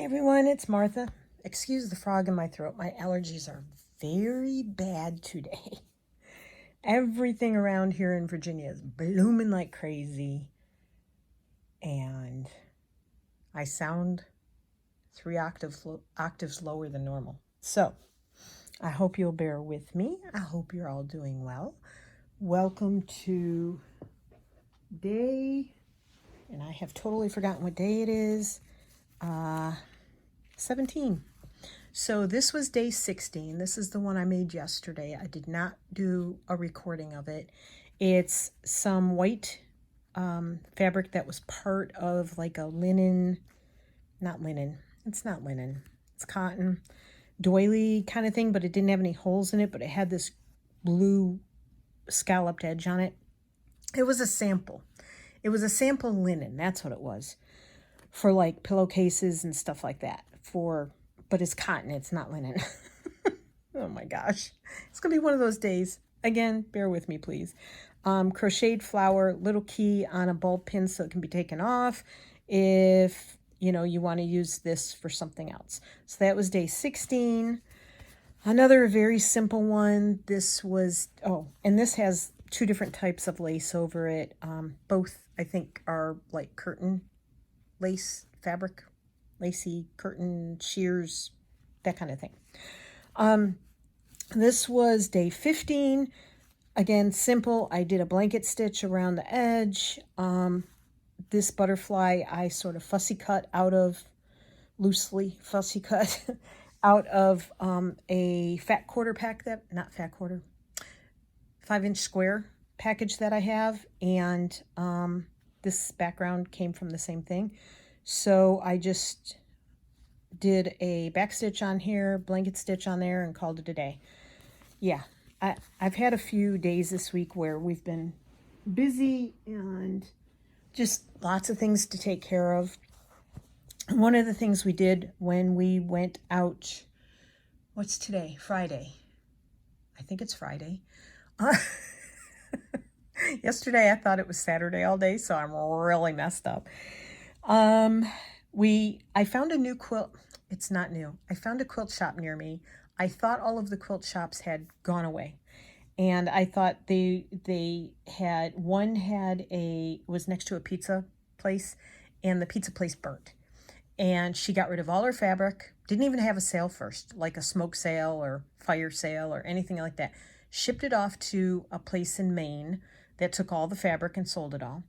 everyone, it's Martha. Excuse the frog in my throat. My allergies are very bad today. Everything around here in Virginia is blooming like crazy. And I sound 3 octaves lower than normal. So I hope you'll bear with me. I hope you're all doing well. Welcome to day, and I have totally forgotten what day it is, 17. So this was day 16. This is the one I made yesterday. I did not do a recording of it. It's some white fabric that was part of like a linen, not linen. It's not linen. It's cotton, doily kind of thing, but it didn't have any holes in it, but it had this blue scalloped edge on it. It was a sample. It was a sample linen. That's what it was. For like pillowcases and stuff like that. But it's cotton. It's not linen. Oh my gosh. It's going to be one of those days. Again, bear with me, please. Crocheted flower, little key on a bulb pin so it can be taken off if, you want to use this for something else. So that was day 16. Another very simple one. This was, and this has 2 different types of lace over it. Both, I think, are like curtain lace fabric, lacy curtain shears, that kind of thing. This was day 15. Again, simple. I did a blanket stitch around the edge. This butterfly I sort of loosely fussy cut out of a fat quarter pack, 5-inch square package that I have. And this background came from the same thing. So I just did a back stitch on here, blanket stitch on there, and called it a day. Yeah, I've had a few days this week where we've been busy and just lots of things to take care of. One of the things we did when we went out, what's today? Friday. I think it's Friday. Yesterday I thought it was Saturday all day, so I'm really messed up. I found a new quilt. It's not new. I found a quilt shop near me. I thought all of the quilt shops had gone away. And I thought one was next to a pizza place, and the pizza place burnt. And she got rid of all her fabric, didn't even have a sale first, like a smoke sale or fire sale or anything like that. Shipped it off to a place in Maine that took all the fabric and sold it all.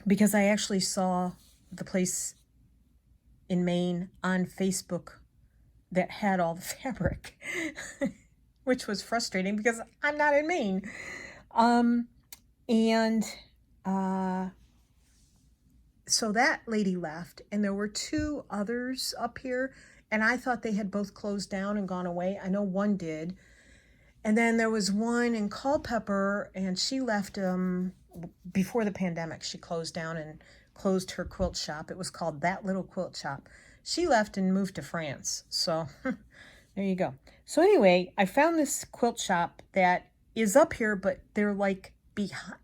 Because I actually saw the place in Maine on Facebook that had all the fabric, which was frustrating because I'm not in Maine. So that lady left, and there were 2 others up here, and I thought they had both closed down and gone away. I know one did. And then there was one in Culpeper, and she left before the pandemic. She closed down and closed her quilt shop. It was called That Little Quilt Shop. She left and moved to France. So there you go. So anyway, I found this quilt shop that is up here, but they're like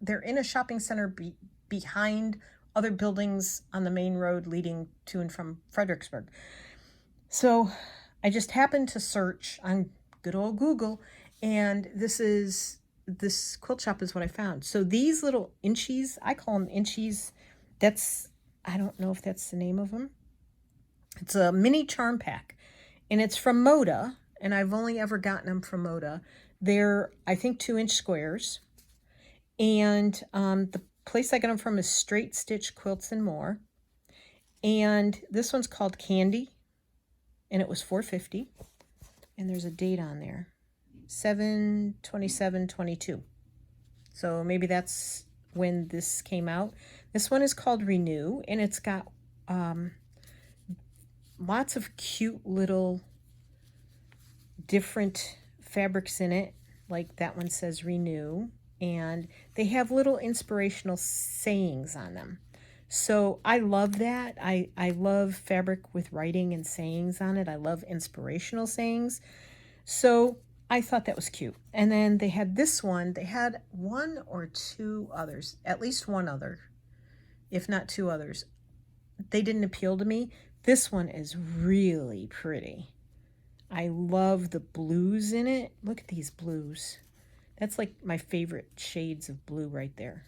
they're in a shopping center behind other buildings on the main road leading to and from Fredericksburg. So I just happened to search on good old Google, and this quilt shop is what I found. So these little inchies, I call them inchies. I don't know if that's the name of them. It's a mini charm pack, and it's from Moda, and I've only ever gotten them from Moda. They're, I think, 2-inch squares, and the place I got them from is Straight Stitch Quilts and More, and this one's called Candy, and it was $4.50, and there's a date on there, 7/27/22. So maybe that's when this came out. This one is called Renew, and it's got lots of cute little different fabrics in it. Like that one says Renew, and they have little inspirational sayings on them. So I love that. I love fabric with writing and sayings on it. I love inspirational sayings. So I thought that was cute. And then they had this one. They had 1 or 2 others, at least one other, if not 2 others. they didn't appeal to me. This one is really pretty. I love the blues in it. Look at these blues. That's like my favorite shades of blue right there.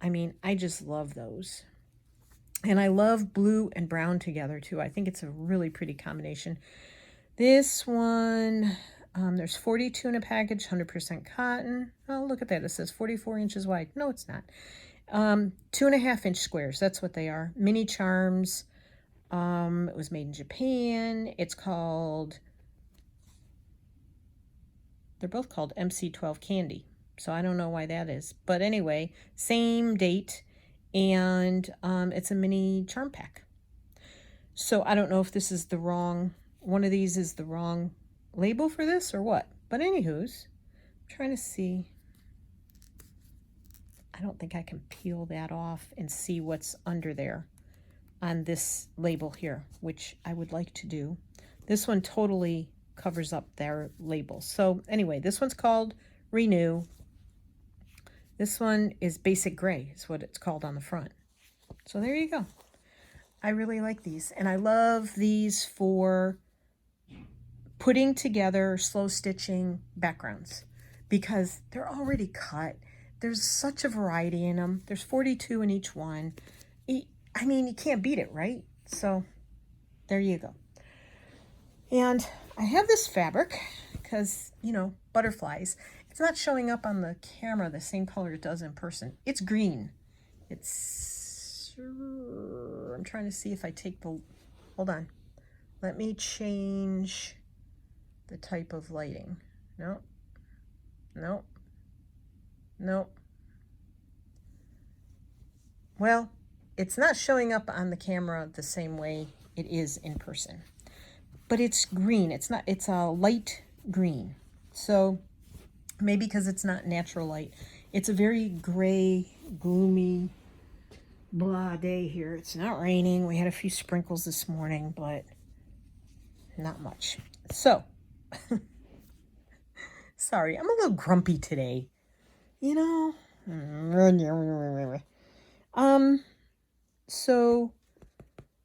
I mean, I just love those. And I love blue and brown together too. I think it's a really pretty combination. This one, there's 42 in a package, 100% cotton. Oh, look at that. It says 44 inches wide. No, it's not. 2.5-inch squares. That's what they are. Mini charms. It was made in Japan. It's called, they're both called MC12 Candy. So I don't know why that is. But anyway, same date. And it's a mini charm pack. So I don't know if this is the wrong, one of these is the wrong label for this or what. But anywho's, I'm trying to see. I don't think I can peel that off and see what's under there on this label here, which I would like to do. This one totally covers up their label. So anyway, this one's called Renew. This one is Basic Gray, is what it's called on the front. So there you go. I really like these. And I love these for putting together slow stitching backgrounds because they're already cut. There's such a variety in them. There's 42 in each one. I mean, you can't beat it, right? So there you go. And I have this fabric because, you know, butterflies. It's not showing up on the camera the same color it does in person. It's green. It's, I'm trying to see if I take the, hold on. Let me change the type of lighting. No, no, no. Well, it's not showing up on the camera the same way it is in person. But it's green. It's not, it's a light green. So maybe because it's not natural light. It's a very gray, gloomy, blah day here. It's not raining. We had a few sprinkles this morning, but not much. So, sorry, I'm a little grumpy today. You know? So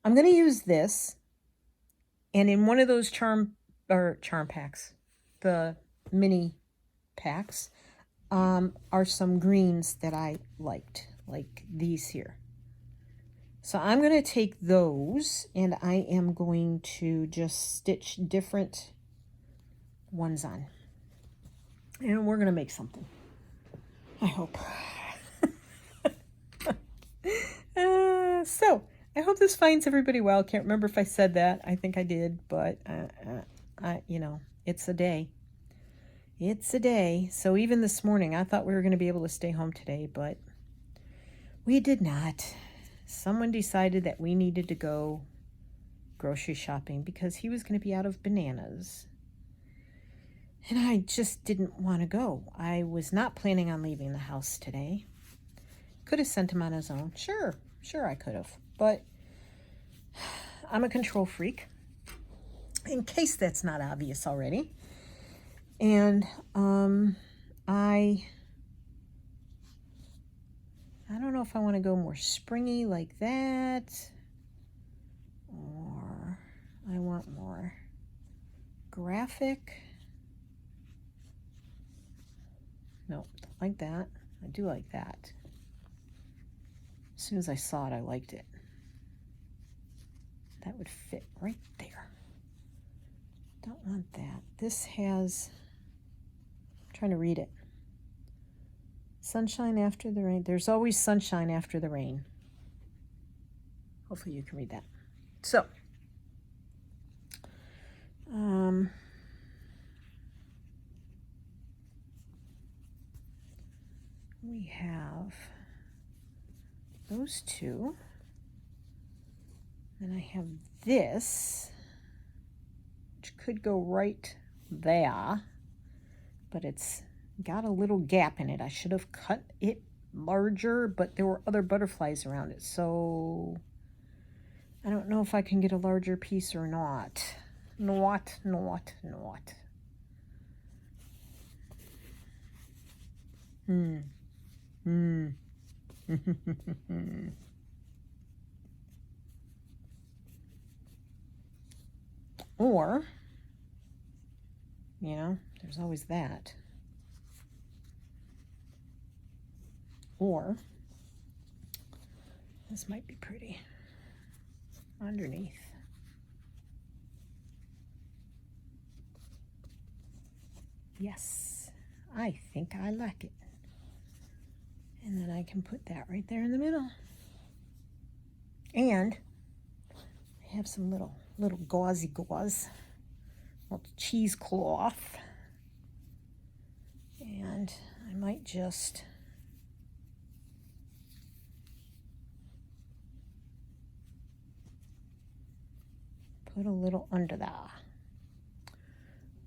I'm going to use this. And in one of those charm packs, the mini packs, are some greens that I liked, like these here. So I'm going to take those and I am going to just stitch different ones on. And we're going to make something. I hope. So I hope this finds everybody well. Can't remember if I said that. I think I did, but you know, it's a day. It's a day. So even this morning, I thought we were going to be able to stay home today, but we did not. Someone decided that we needed to go grocery shopping because he was going to be out of bananas. And I just didn't want to go. I was not planning on leaving the house today. Could have sent him on his own. Sure I could have. But I'm a control freak, in case that's not obvious already. And I don't know if I want to go more springy like that, or I want more graphic. No, like that. I do like that. As soon as I saw it, I liked it. That would fit right there. Don't want that. This has, I'm trying to read it. Sunshine after the rain. There's always sunshine after the rain. Hopefully you can read that. So, we have those two. Then I have this, which could go right there, but it's got a little gap in it. I should have cut it larger, but there were other butterflies around it, so I don't know if I can get a larger piece or not. Not. Or, you know, there's always that. Or, this might be pretty underneath. Yes, I think I like it. And then I can put that right there in the middle. And I have some little gauzy gauze, little cheesecloth. And I might just put a little under there.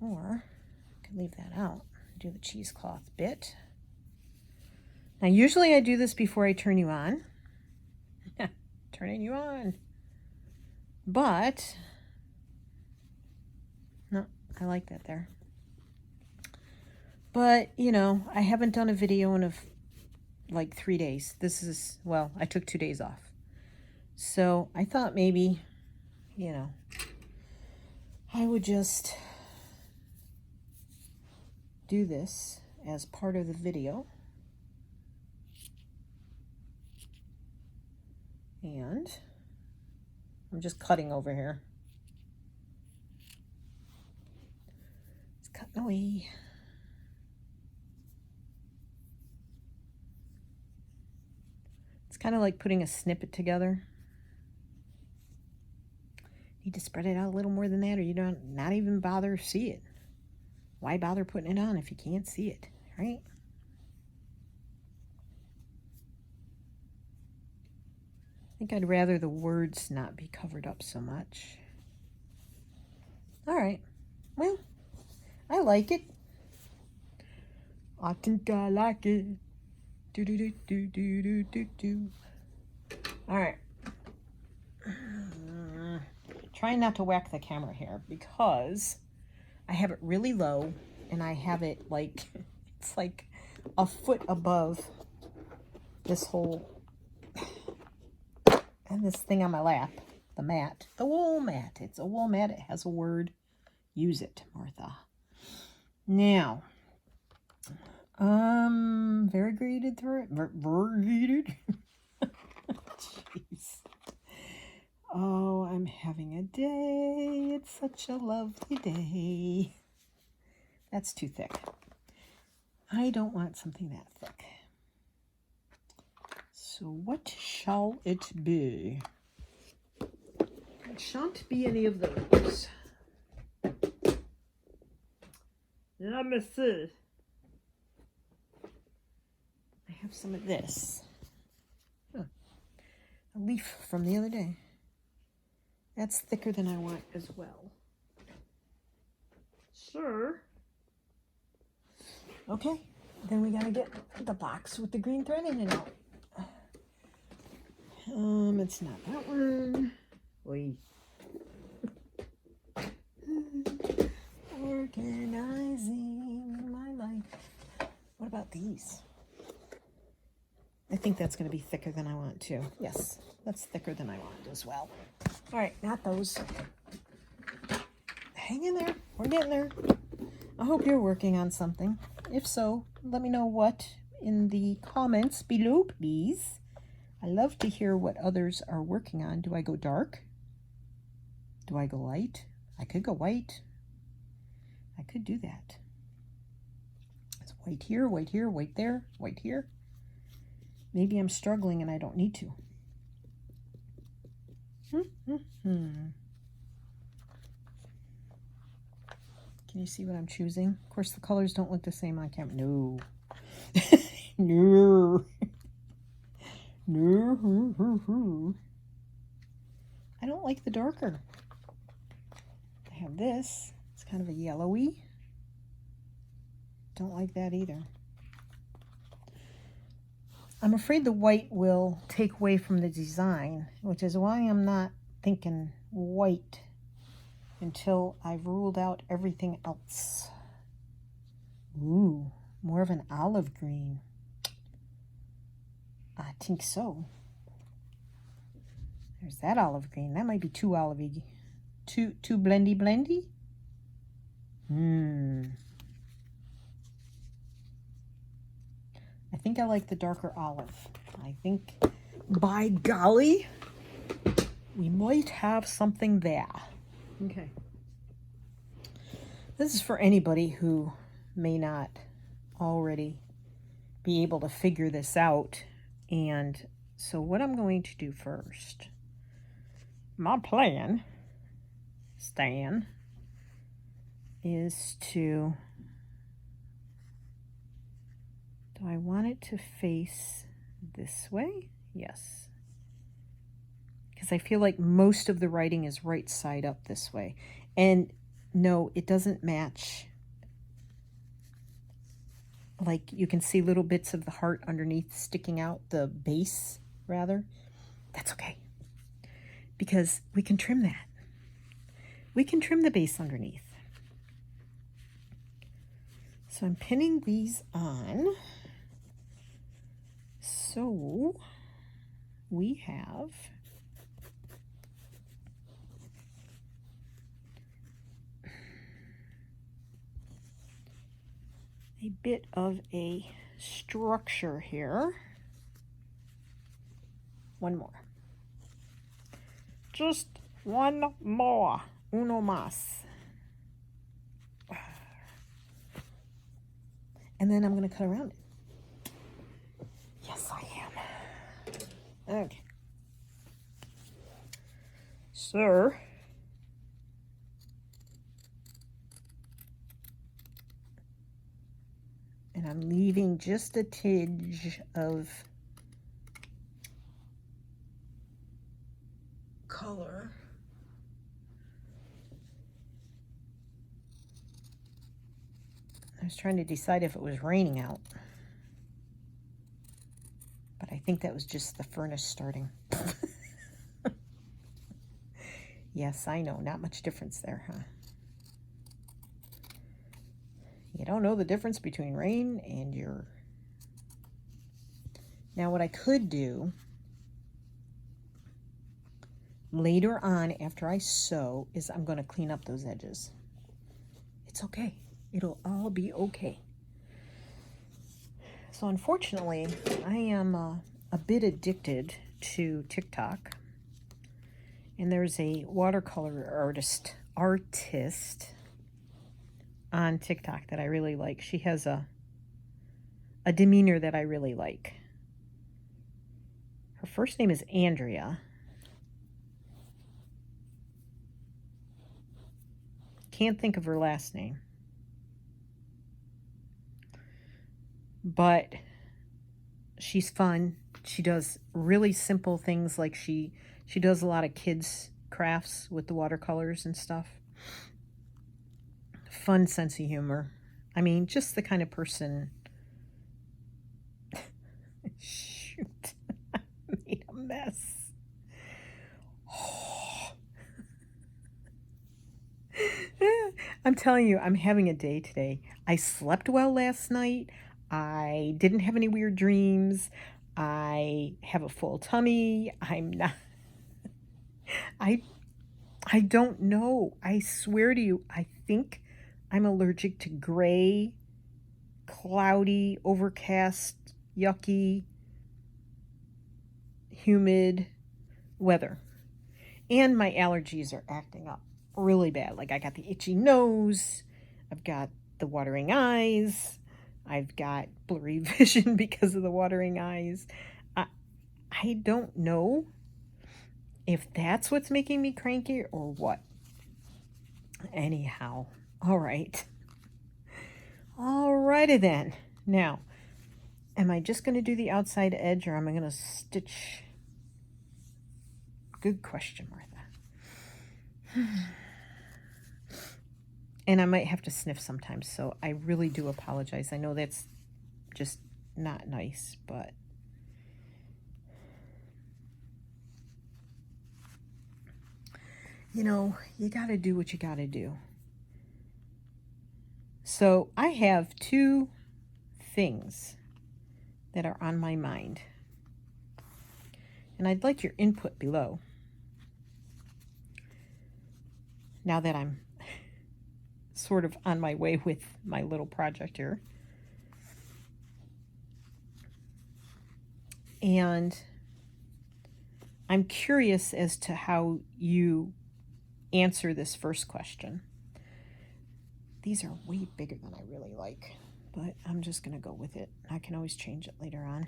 Or I could leave that out, do the cheesecloth bit. Now usually I do this before I turn you on. Turning you on. But, no, I like that there. But, you know, I haven't done a video in like 3 days. This is, well, I took 2 days off. So I thought maybe, you know, I would just do this as part of the video. And I'm just cutting over here. It's cutting away. It's kind of like putting a snippet together. Need to spread it out a little more than that, or you don't not even bother to see it. Why bother putting it on if you can't see it, right? I think I'd rather the words not be covered up so much. All right. Well, I like it. I think I like it. Do do do do do do do do. All right. Trying not to whack the camera here because I have it really low and I have it like it's like a foot above this whole and this thing on my lap, the mat, the wool mat. It's a wool mat. It has a word. Use it, Martha. Now, variegated through it. Variegated. Jeez. Oh, I'm having a day. It's such a lovely day. That's too thick. I don't want something that thick. So what shall it be? It shan't be any of those. Let me see. I have some of this. Huh. A leaf from the other day. That's thicker than I want as well. Sure. Okay, then we gotta get the box with the green thread in it out. It's not that one. Oy. Organizing my life. What about these? I think that's going to be thicker than I want too. Yes, that's thicker than I want as well. All right, not those. Hang in there. We're getting there. I hope you're working on something. If so, let me know what in the comments below, please. I love to hear what others are working on. Do I go dark? Do I go light? I could go white. I could do that. It's white here, white here, white there, white here. Maybe I'm struggling and I don't need to. Can you see what I'm choosing? Of course, the colors don't look the same on camera. No. No. No. I don't like the darker. I have this. It's kind of a yellowy. Don't like that either. I'm afraid the white will take away from the design, which is why I'm not thinking white until I've ruled out everything else. Ooh, more of an olive green. I think so. There's that olive green. That might be too olivey. Too blendy blendy? I think I like the darker olive. I think, by golly, we might have something there. Okay. This is for anybody who may not already be able to figure this out. And so what I'm going to do first, my plan, Stan, is to, do I want it to face this way? Yes. Because I feel like most of the writing is right side up this way. And no, it doesn't match. Like you can see little bits of the heart underneath sticking out, the base rather. That's okay. Because we can trim that. We can trim the base underneath. So I'm pinning these on. So we have a bit of a structure here. One more. Just one more. Uno más. And then I'm going to cut around it. Yes, I am. Okay. So, and I'm leaving just a tinge of color. I was trying to decide if it was raining out, but I think that was just the furnace starting. Yes, I know, not much difference there, huh? You don't know the difference between rain and your... Now what I could do later on after I sew is I'm going to clean up those edges. It's okay. It'll all be okay. So unfortunately, I am a bit addicted to TikTok. And there's a watercolor artist on TikTok that I really like. She has a demeanor that I really like. Her first name is Andrea. Can't think of her last name. But she's fun. She does really simple things, like she does a lot of kids crafts with the watercolors and stuff. Fun sense of humor. I mean, just the kind of person... Shoot. I made a mess. I'm telling you, I'm having a day today. I slept well last night. I didn't have any weird dreams. I have a full tummy. I'm not... I don't know. I swear to you, I think I'm allergic to gray, cloudy, overcast, yucky, humid weather. And my allergies are acting up really bad. Like I got the itchy nose, I've got the watering eyes, I've got blurry vision because of the watering eyes. I don't know if that's what's making me cranky or what. Anyhow, all right. Alrighty then. Now, am I just going to do the outside edge, or am I going to stitch? Good question, Martha. And I might have to sniff sometimes, so I really do apologize. I know that's just not nice, but... You know, you got to do what you got to do. So I have two things that are on my mind. And I'd like your input below. now that I'm sort of on my way with my little project here. And I'm curious as to how you answer this first question. These are way bigger than I really like, but I'm just going to go with it. I can always change it later on.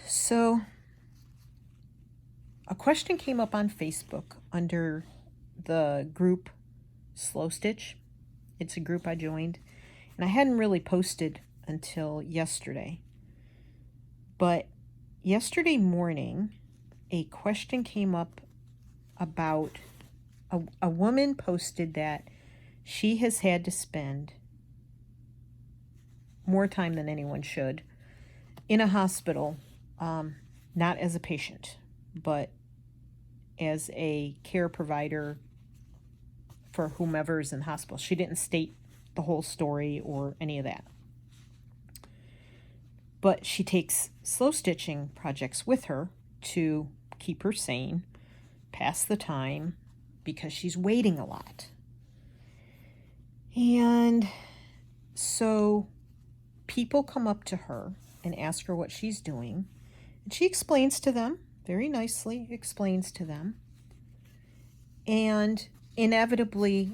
So, a question came up on Facebook under the group Slow Stitch. It's a group I joined, and I hadn't really posted until yesterday. But yesterday morning, a question came up about a woman posted that she has had to spend more time than anyone should in a hospital, not as a patient, but as a care provider for whomever's in the hospital. She didn't state the whole story or any of that. But she takes slow stitching projects with her to keep her sane, pass the time, because she's waiting a lot. And so people come up to her and ask her what she's doing. And she explains to them, very nicely explains to them. And inevitably,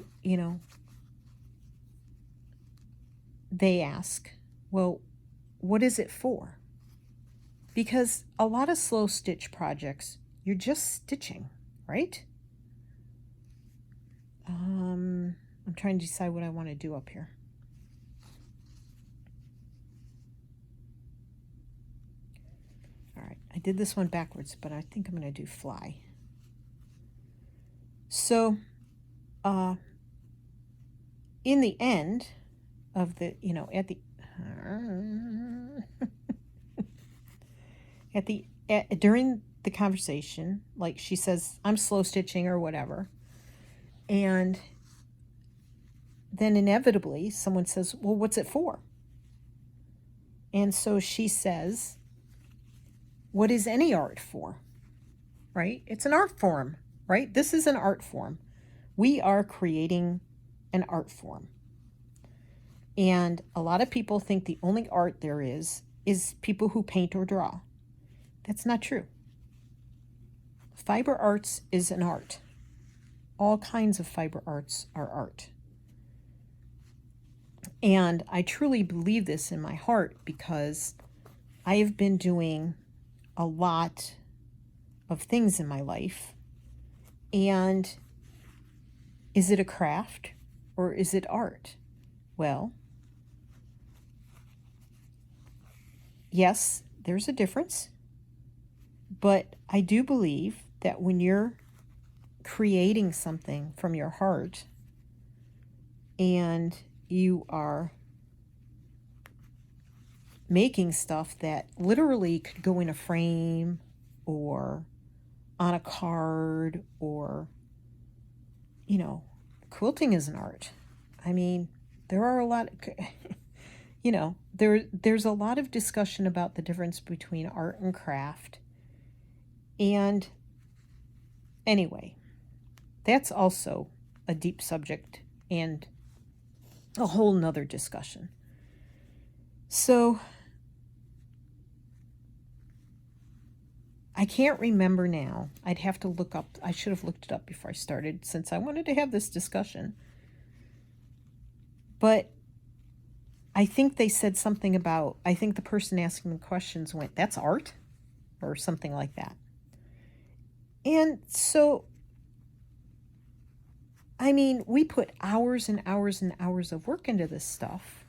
they ask, well, what is it for? Because a lot of slow stitch projects, you're just stitching, right? I'm trying to decide what I want to do up here. All right, I did this one backwards, but I think I'm going to do fly. So, in the end of the, during the conversation, like she says, I'm slow stitching or whatever. And then inevitably someone says, well, what's it for? And so she says, what is any art for? Right? It's an art form, right? This is an art form. We are creating an art form. And a lot of people think the only art there is people who paint or draw. That's not true. Fiber arts is an art. All kinds of fiber arts are art. And I truly believe this in my heart because I have been doing a lot of things in my life. And is it a craft or is it art? Well, yes, there's a difference. But I do believe that when you're creating something from your heart and you are making stuff that literally could go in a frame or on a card or, quilting is an art. I mean, there are a lot, there's a lot of discussion about the difference between art and craft. And anyway, that's also a deep subject and a whole nother discussion. So I can't remember now. I'd have to look up. I should have looked it up before I started since I wanted to have this discussion. But I think they said something about, I think the person asking the questions went, that's art? Or something like that. And so, I mean, we put hours and hours and hours of work into this stuff.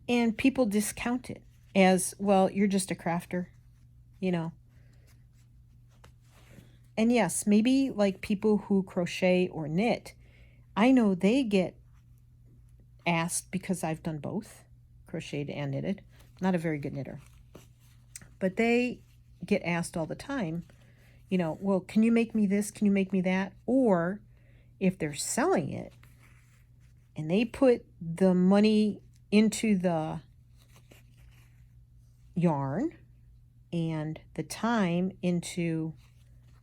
And people discount it as, well, you're just a crafter, And yes, maybe like people who crochet or knit, I know they get asked because I've done both, crocheted and knitted. Not a very good knitter. But they get asked all the time, well, can you make me this? Can you make me that? Or if they're selling it and they put the money into the yarn and the time into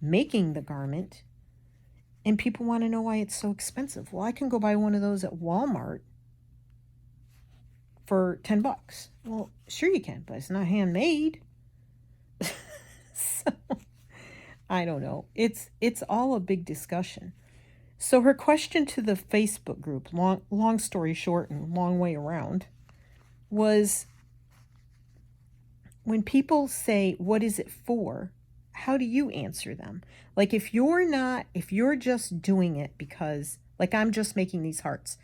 making the garment, and people want to know why it's so expensive. Well, I can go buy one of those at Walmart for $10. Well, sure you can, but it's not handmade. So, I don't know. It's all a big discussion. So her question to the Facebook group, long story short and long way around, was when people say, what is it for? How do you answer them? Like if you're just doing it because, like I'm just making these hearts,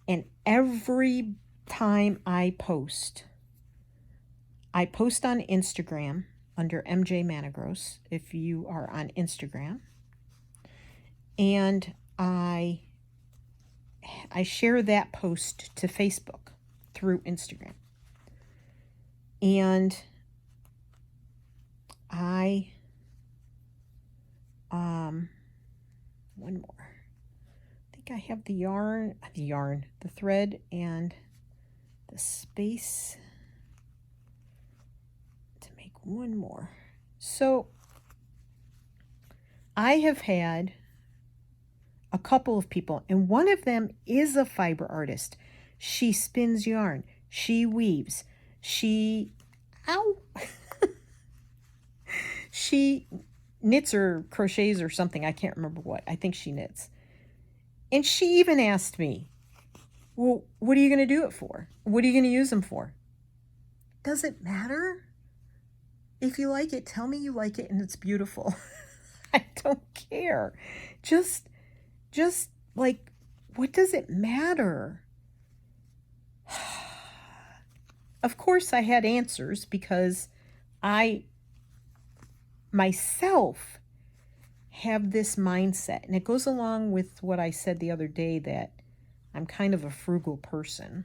and every time I post on Instagram under MJ Managros, if you are on Instagram, and I share that post to Facebook through Instagram. And one more. I think I have the thread and the space to make one more. So I have had a couple of people, and one of them is a fiber artist. She spins yarn, she weaves, she knits or crochets or something. I can't remember what. I think she knits. And she even asked me, well, what are you going to do it for? What are you going to use them for? Does it matter? If you like it, tell me you like it and it's beautiful. I don't care. Just like, what does it matter? Of course I had answers because I myself have this mindset, and it goes along with what I said the other day, that I'm kind of a frugal person.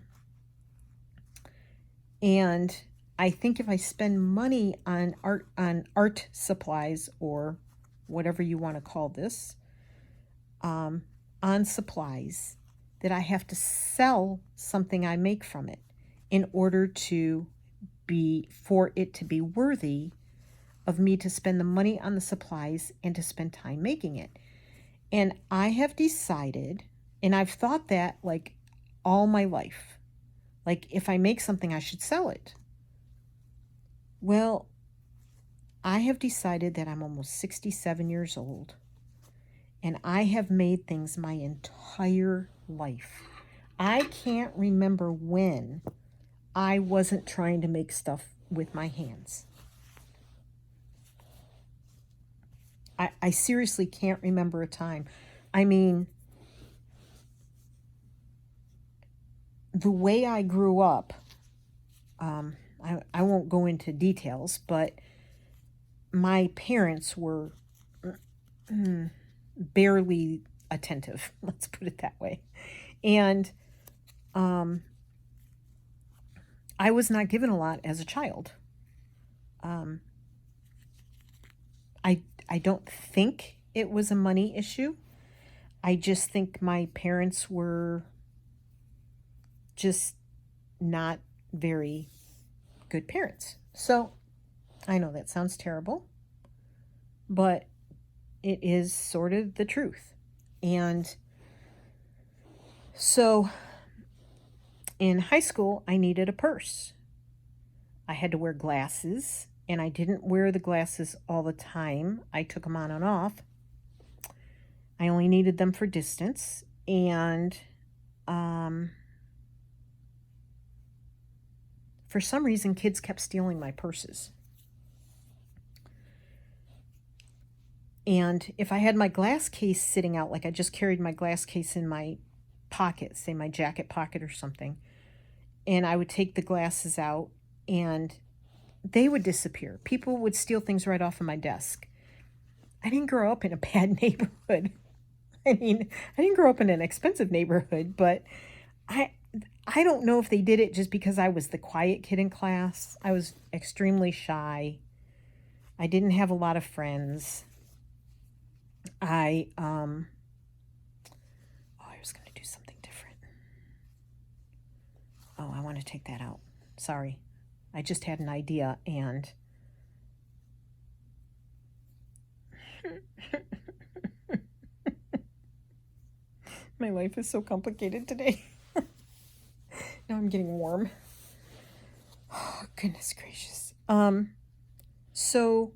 And I think if I spend money on art supplies, or whatever you want to call this, on supplies, that I have to sell something I make from it in order for it to be worthy of me to spend the money on the supplies and to spend time making it. And I have decided, and I've thought that like all my life, like if I make something, I should sell it. Well, I have decided that I'm almost 67 years old, and I have made things my entire life. I can't remember when I wasn't trying to make stuff with my hands. I seriously can't remember a time. I mean, the way I grew up, I won't go into details, but my parents were barely attentive, let's put it that way. And I was not given a lot as a child. I don't think it was a money issue. I just think my parents were just not very good parents. So I know that sounds terrible, but it is sort of the truth. And so in high school, I needed a purse. I had to wear glasses, and I didn't wear the glasses all the time. I took them on and off. I only needed them for distance. And for some reason, kids kept stealing my purses. And if I had my glass case sitting out, like I just carried my glass case in my pocket, say my jacket pocket or something, and I would take the glasses out and they would disappear. People would steal things right off of my desk. I didn't grow up in a bad neighborhood. I mean, I didn't grow up in an expensive neighborhood, but I don't know if they did it just because I was the quiet kid in class. I was extremely shy. I didn't have a lot of friends. I was going to do something different. Oh, I want to take that out. Sorry. I just had an idea, and My life is so complicated today. Now I'm getting warm. Oh, goodness gracious. So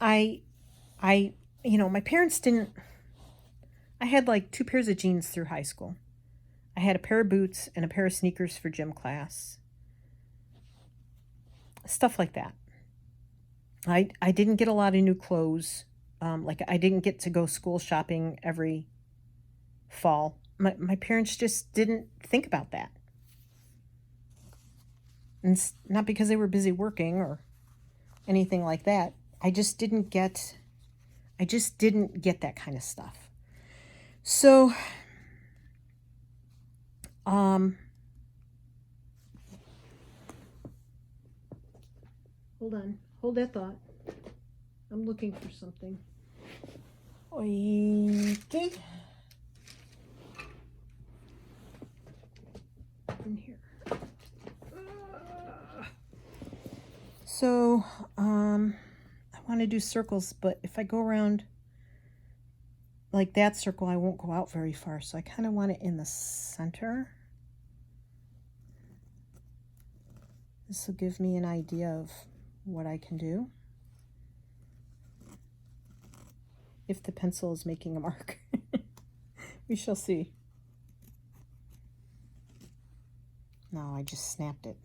I I my parents didn't. I had like two pairs of jeans through high school. I had a pair of boots and a pair of sneakers for gym class. Stuff like that. I didn't get a lot of new clothes. Like I didn't get to go school shopping every fall. My parents just didn't think about that. And it's not because they were busy working or anything like that. I just didn't get that kind of stuff. So hold on. Hold that thought. I'm looking for something. Okay. In here. So, I want to do circles, but if I go around like that circle, I won't go out very far. So I kind of want it in the center. This will give me an idea of what I can do. If the pencil is making a mark. We shall see. No, I just snapped it.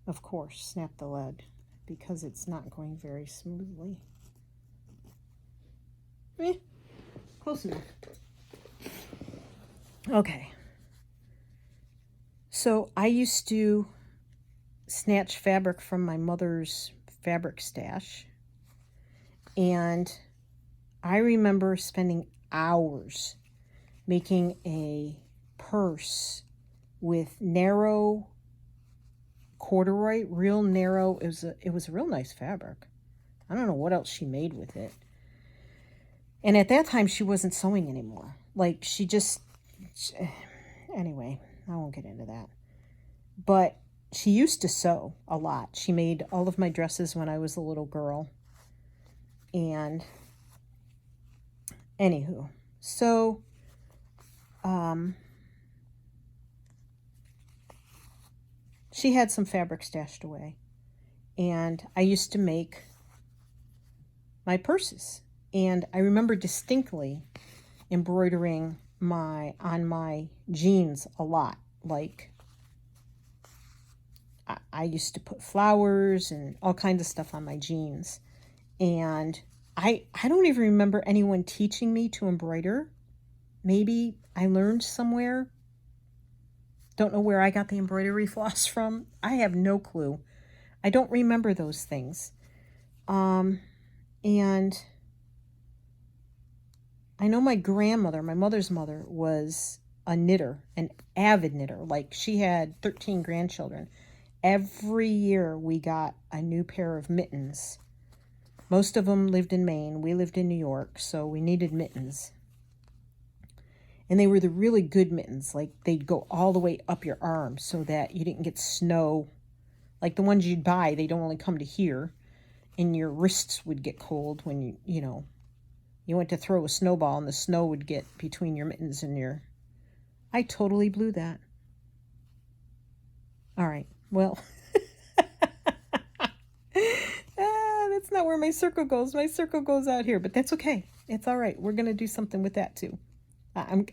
Of course, snap the lead because it's not going very smoothly. Close enough. Okay. So I used to snatch fabric from my mother's fabric stash, and I remember spending hours making a purse with narrow corduroy, real narrow. It was a real nice fabric. I don't know what else she made with it. And at that time, she wasn't sewing anymore. Like anyway, I won't get into that. But she used to sew a lot. She made all of my dresses when I was a little girl. And anywho, so she had some fabric stashed away. And I used to make my purses. And I remember distinctly embroidering on my jeans a lot. Like I used to put flowers and all kinds of stuff on my jeans. And I don't even remember anyone teaching me to embroider. Maybe I learned somewhere. Don't know where I got the embroidery floss from. I have no clue. I don't remember those things. And I know my grandmother, my mother's mother, was a knitter, an avid knitter. Like she had 13 grandchildren. Every year we got a new pair of mittens. Most of them lived in Maine. We lived in New York, so we needed mittens. And they were the really good mittens. Like they'd go all the way up your arm so that you didn't get snow. Like the ones you'd buy, they'd only come to here. And your wrists would get cold when you went to throw a snowball and the snow would get between your mittens and your... I totally blew that. All right, well... that's not where my circle goes. My circle goes out here, but that's okay. It's all right. We're going to do something with that too. I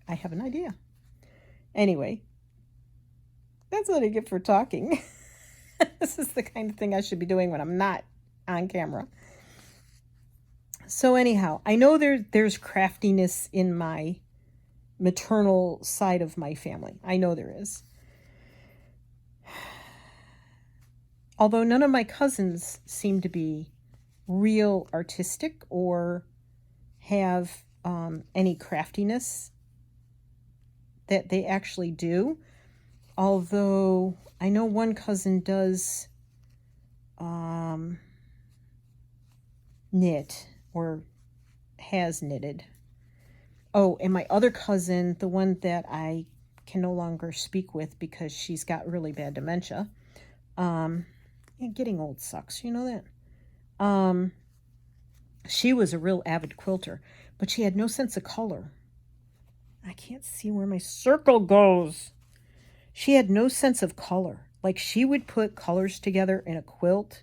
have an idea. Anyway, that's what I get for talking. This is the kind of thing I should be doing when I'm not on camera. So anyhow, I know there's craftiness in my maternal side of my family. I know there is. Although none of my cousins seem to be real artistic or have any craftiness that they actually do. Although I know one cousin does knit or has knitted. Oh, and my other cousin, the one that I can no longer speak with because she's got really bad dementia. And getting old sucks, you know that. She was a real avid quilter, but she had no sense of color. I can't see where my circle goes. She had no sense of color. Like, she would put colors together in a quilt,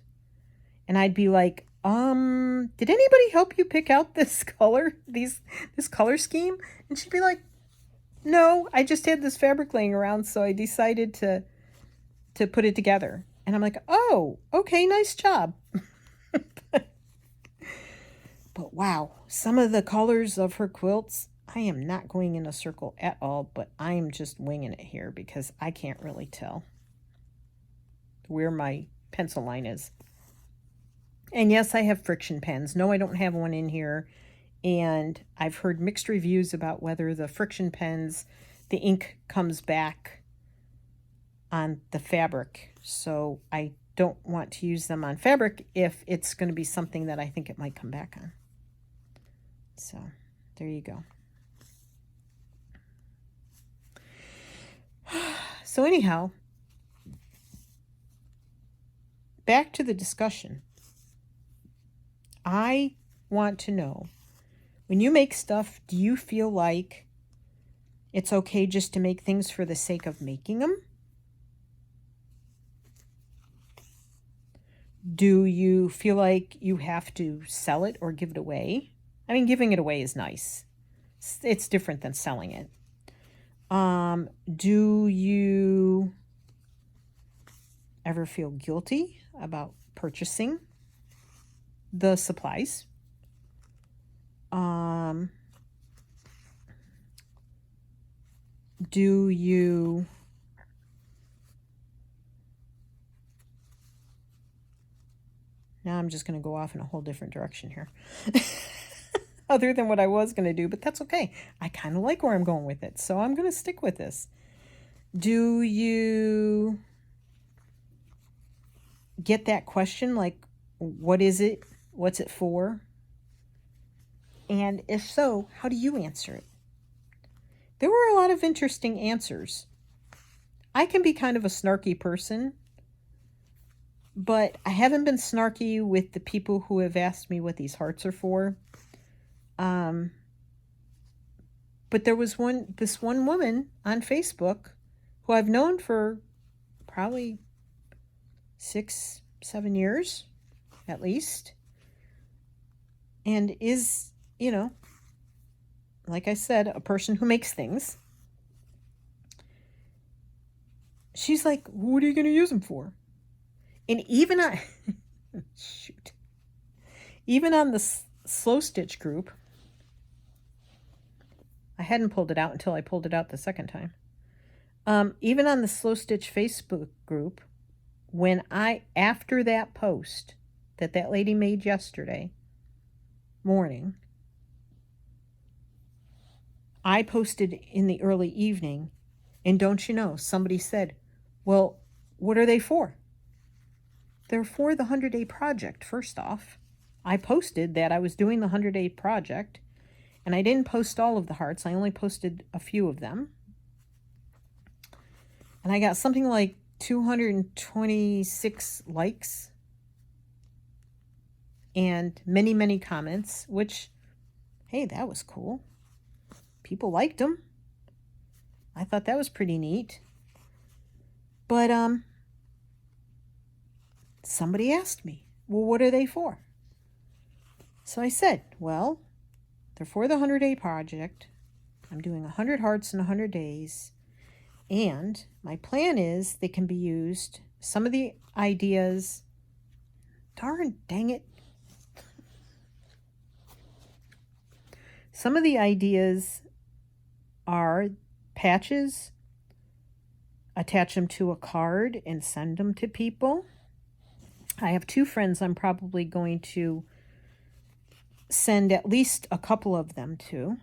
and I'd be like, did anybody help you pick out this color, this color scheme? And she'd be like, no, I just had this fabric laying around, so I decided to put it together. And I'm like, oh, okay, nice job. But wow, some of the colors of her quilts, I am not going in a circle at all, but I am just winging it here because I can't really tell where my pencil line is. And yes, I have friction pens. No, I don't have one in here. And I've heard mixed reviews about whether the friction pens, the ink comes back on the fabric. So I don't want to use them on fabric if it's going to be something that I think it might come back on. So there you go. So anyhow, back to the discussion. I want to know, when you make stuff, do you feel like it's okay just to make things for the sake of making them? Do you feel like you have to sell it or give it away? I mean, giving it away is nice. It's different than selling it. Do you ever feel guilty about purchasing the supplies? Do you now I'm just going to go off in a whole different direction here. Other than what I was going to do, but that's okay. I kind of like where I'm going with it, so I'm going to stick with this. Do you get that question, like, what is it? What's it for? And if so, how do you answer it? There were a lot of interesting answers. I can be kind of a snarky person, but I haven't been snarky with the people who have asked me what these hearts are for. But there was this one woman on Facebook who I've known for probably 6-7 years, at least. And is, like I said, a person who makes things. She's like, what are you going to use them for? And even on, even on the slow stitch group, I hadn't pulled it out until I pulled it out the second time. Even on the slow stitch Facebook group, after that post that lady made yesterday morning, I posted in the early evening, and don't you know, somebody said, well, what are they for? They're for the 100-day project, first off. I posted that I was doing the 100-day project, and I didn't post all of the hearts. I only posted a few of them. And I got something like 226 likes and many, many comments, which, hey, that was cool. People liked them. I thought that was pretty neat. But somebody asked me, well, what are they for? So I said, well, they're for the 100-day project. I'm doing 100 hearts in 100 days. And my plan is they can be used, some of the ideas, darn dang it. Some of the ideas are patches, attach them to a card and send them to people. I have 2 friends I'm probably going to send at least a couple of them to.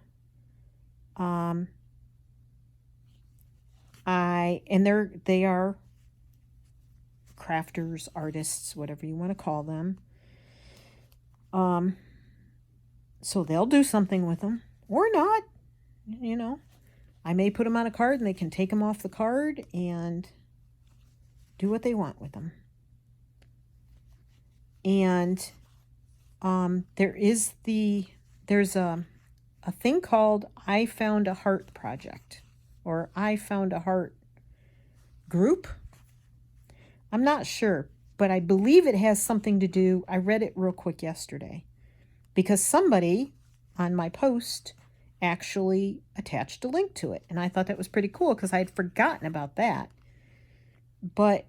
They are crafters, artists, whatever you want to call them. So they'll do something with them or not, I may put them on a card and they can take them off the card and do what they want with them. And there's a thing called I Found a Heart Project, or I Found a Heart group. I'm not sure, but I believe it has something to do. I read it real quick yesterday because somebody on my post actually attached a link to it. And I thought that was pretty cool because I had forgotten about that. But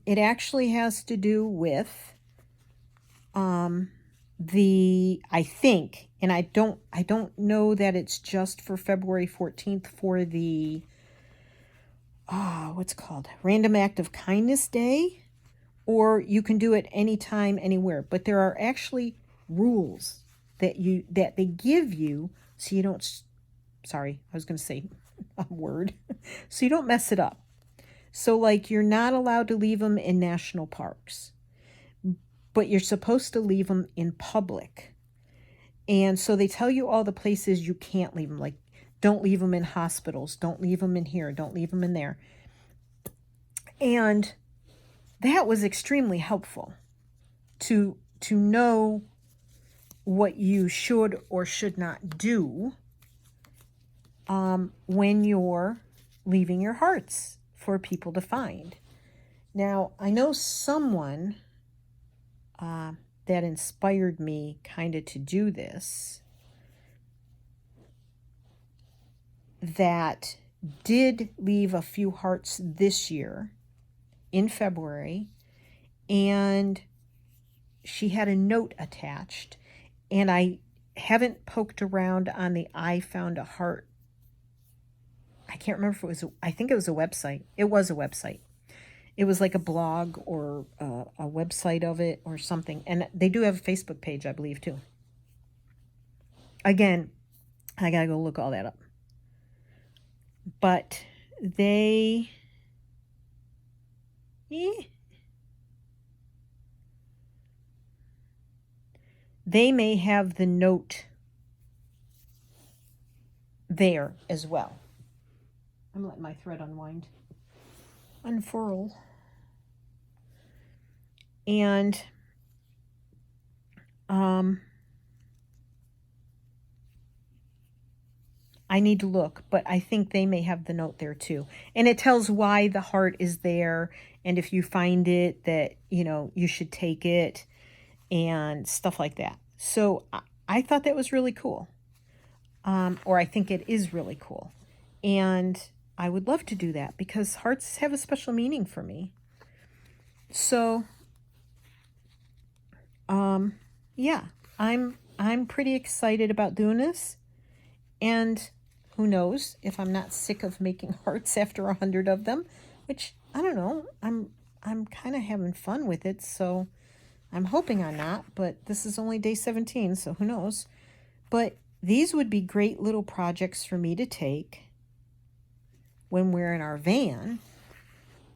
it actually has to do with I think, and I don't know that it's just for February 14th for the what's it called? Random Act of Kindness Day, or you can do it anytime, anywhere. But there are actually rules that they give you so you don't, sorry, I was going to say a word, so you don't mess it up. So like you're not allowed to leave them in national parks, but you're supposed to leave them in public. And so they tell you all the places you can't leave them, like don't leave them in hospitals, don't leave them in here, don't leave them in there. And that was extremely helpful to know what you should or should not do when you're leaving your hearts for people to find. Now, I know someone that inspired me kind of to do this, that did leave a few hearts this year in February, and she had a note attached, and I haven't poked around on the I Found a Heart. I can't remember if it was, I think it was a website. It was a website. It was like a blog or a website of it or something. And they do have a Facebook page, I believe, too. Again, I got to go look all that up. But they may have the note there as well. I'm letting my thread unfurl. And I need to look, but I think they may have the note there too. And it tells why the heart is there, and if you find it, that, you know, you should take it and stuff like that. So I thought that was really cool. Or I think it is really cool. And I would love to do that because hearts have a special meaning for me. So, yeah, I'm pretty excited about doing this. And who knows if I'm not sick of making hearts after 100 of them, which I don't know. I'm kind of having fun with it, so I'm hoping I'm not, but this is only day 17, so who knows. But these would be great little projects for me to take when we're in our van.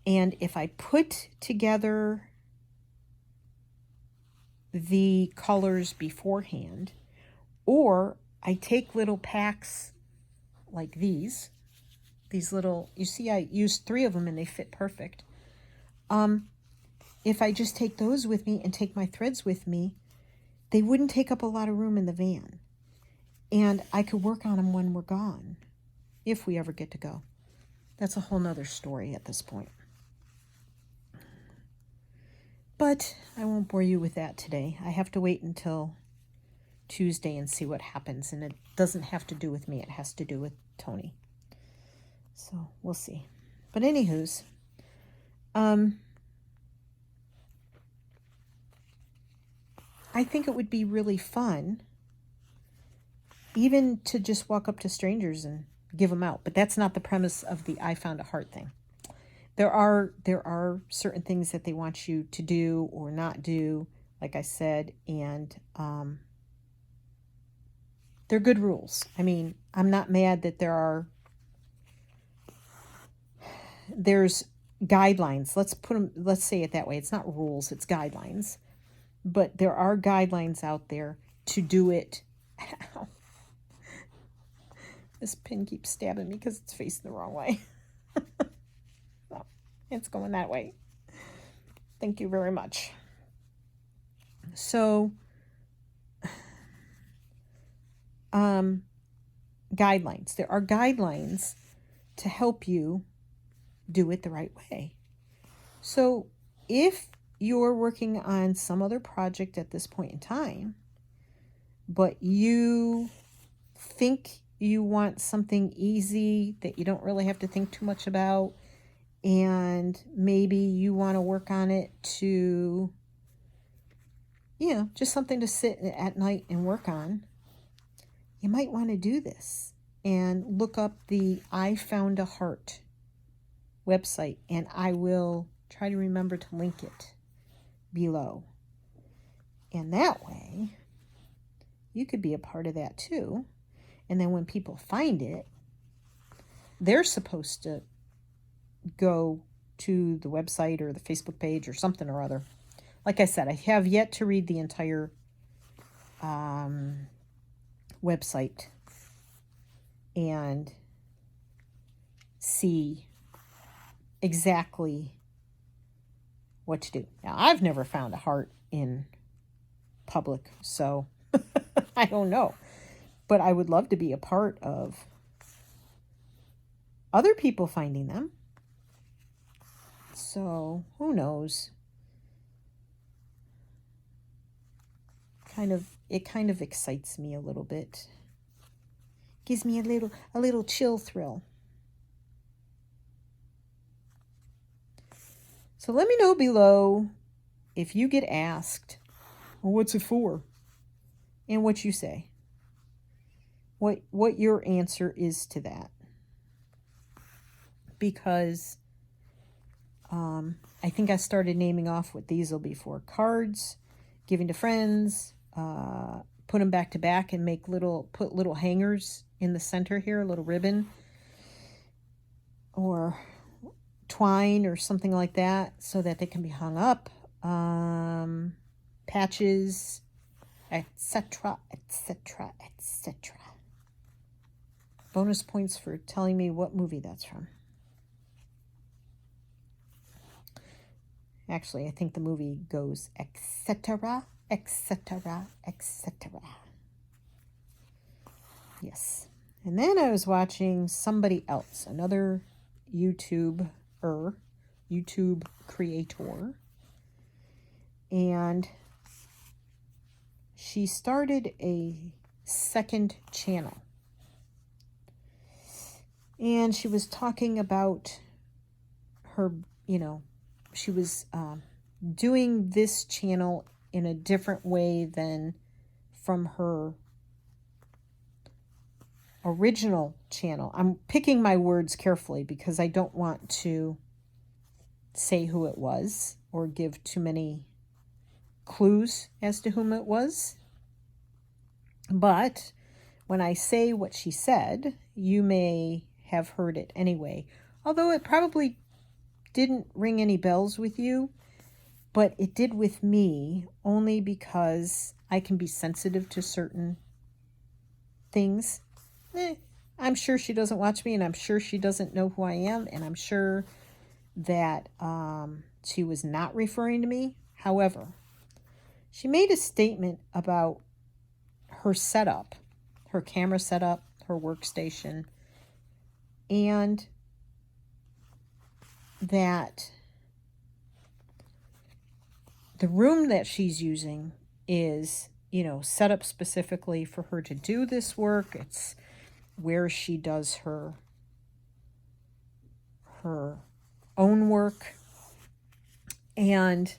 And if I put together the colors beforehand, or I take little packs like these little, you see I used 3 of them and they fit perfect. If I just take those with me and take my threads with me, they wouldn't take up a lot of room in the van. And I could work on them when we're gone, if we ever get to go. That's a whole nother story at this point. But I won't bore you with that today. I have to wait until Tuesday and see what happens. And it doesn't have to do with me. It has to do with Tony. So we'll see. But anywho's, I think it would be really fun even to just walk up to strangers and give them out. But that's not the premise of the I Found a Heart thing. There are certain things that they want you to do or not do, like I said, and they're good rules. I mean, I'm not mad that there's guidelines. Let's say it that way. It's not rules, it's guidelines. But there are guidelines out there to do it. This pin keeps stabbing me because it's facing the wrong way. So, it's going that way. Thank you very much. So, guidelines. There are guidelines to help you do it the right way. So, if you're working on some other project at this point in time, but you think you want something easy that you don't really have to think too much about, and maybe you want to work on it to, just something to sit at night and work on, you might want to do this and look up the I Found a Heart website, and I will try to remember to link it below. And that way, you could be a part of that too. And then when people find it, they're supposed to go to the website or the Facebook page or something or other. Like I said, I have yet to read the entire website and see exactly what to do. Now, I've never found a heart in public, so I don't know. But I would love to be a part of other people finding them. So, who knows? It kind of excites me a little bit. Gives me a little chill thrill. So let me know below if you get asked, well, what's it for? And what you say. What your answer is to that. Because I think I started naming off what these will be for. Cards, giving to friends, put them back to back and put little hangers in the center here, a little ribbon or twine or something like that so that they can be hung up. Patches, etc., etc., etc. Bonus points for telling me what movie that's from. Actually, I think the movie goes etc., etc., etc. Yes. And then I was watching somebody else, another YouTube creator. And she started a second channel. And she was talking about her, she was doing this channel in a different way than from her original channel. I'm picking my words carefully because I don't want to say who it was or give too many clues as to whom it was. But when I say what she said, you may have heard it anyway. Although it probably didn't ring any bells with you, but it did with me only because I can be sensitive to certain things. I'm sure she doesn't watch me, and I'm sure she doesn't know who I am, and I'm sure that she was not referring to me. However, she made a statement about her setup, her camera setup, her workstation, and that the room that she's using is, set up specifically for her to do this work. It's where she does her own work, and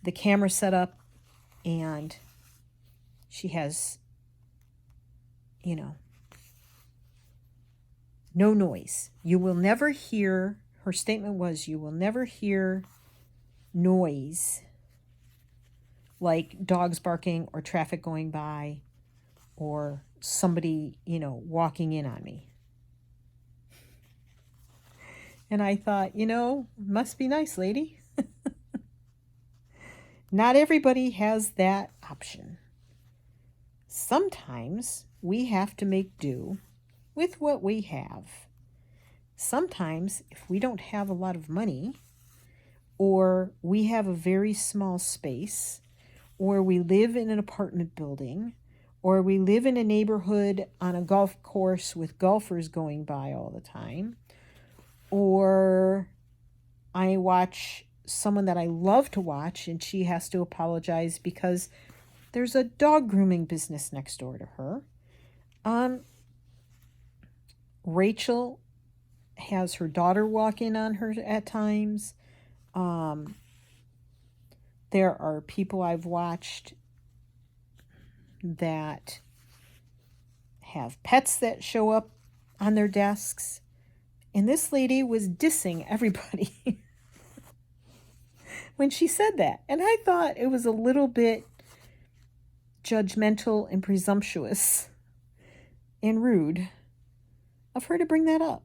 the camera setup, and she has, no noise. You will never hear, her statement was, you will never hear noise like dogs barking or traffic going by or somebody, walking in on me. And I thought, must be nice, lady. Not everybody has that option. Sometimes we have to make do with what we have. Sometimes, if we don't have a lot of money, or we have a very small space, or we live in an apartment building, or we live in a neighborhood on a golf course with golfers going by all the time, or I watch someone that I love to watch and she has to apologize because there's a dog grooming business next door to her. Rachel has her daughter walk in on her at times. There are people I've watched that have pets that show up on their desks. And this lady was dissing everybody when she said that. And I thought it was a little bit judgmental and presumptuous and rude of her to bring that up.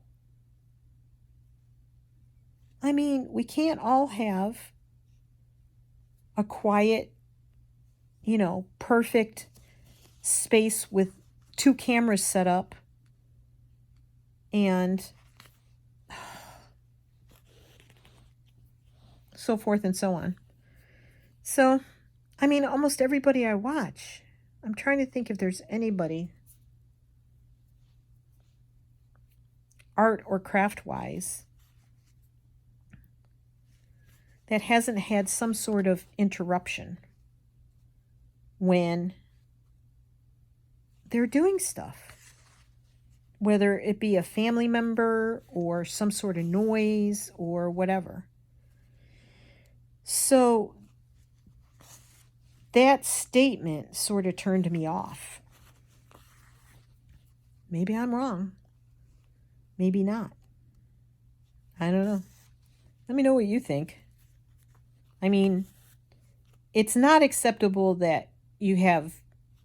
I mean, we can't all have a quiet, perfect space with 2 cameras set up and so forth and so on. So, I mean, almost everybody I watch, I'm trying to think if there's anybody, art or craft-wise, that hasn't had some sort of interruption when they're doing stuff. Whether it be a family member or some sort of noise or whatever. So that statement sort of turned me off. Maybe I'm wrong. Maybe not. I don't know. Let me know what you think. I mean, it's not acceptable that you have,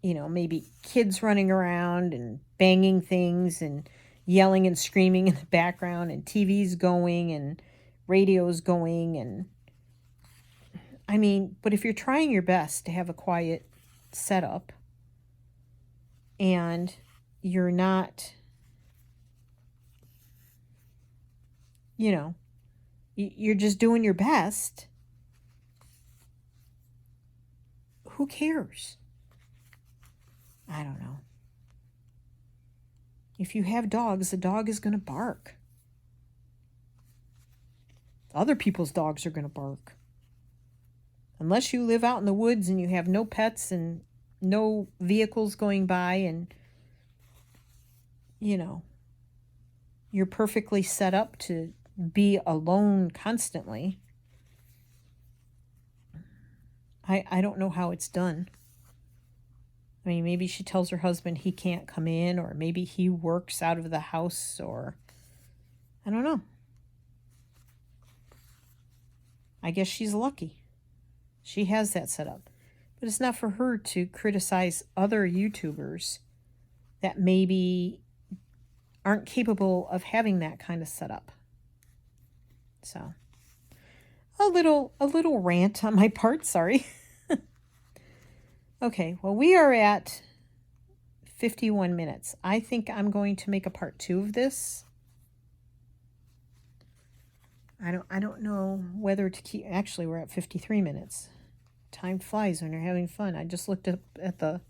maybe kids running around and banging things and yelling and screaming in the background and TV's going and radio's going. And I mean, but if you're trying your best to have a quiet setup and you're not, you're just doing your best, who cares? I don't know. If you have dogs, the dog is going to bark. Other people's dogs are going to bark. Unless you live out in the woods and you have no pets and no vehicles going by and, you're perfectly set up to be alone constantly. I don't know how it's done. I mean, maybe she tells her husband he can't come in, or maybe he works out of the house, or I don't know. I guess she's lucky. She has that set up. But it's not for her to criticize other YouTubers that maybe aren't capable of having that kind of setup. So, a little rant on my part, sorry. Okay, well, we are at 51 minutes. I think I'm going to make a part 2 of this. I don't know whether to keep. Actually, we're at 53 minutes. Time flies when you're having fun. I just looked up at the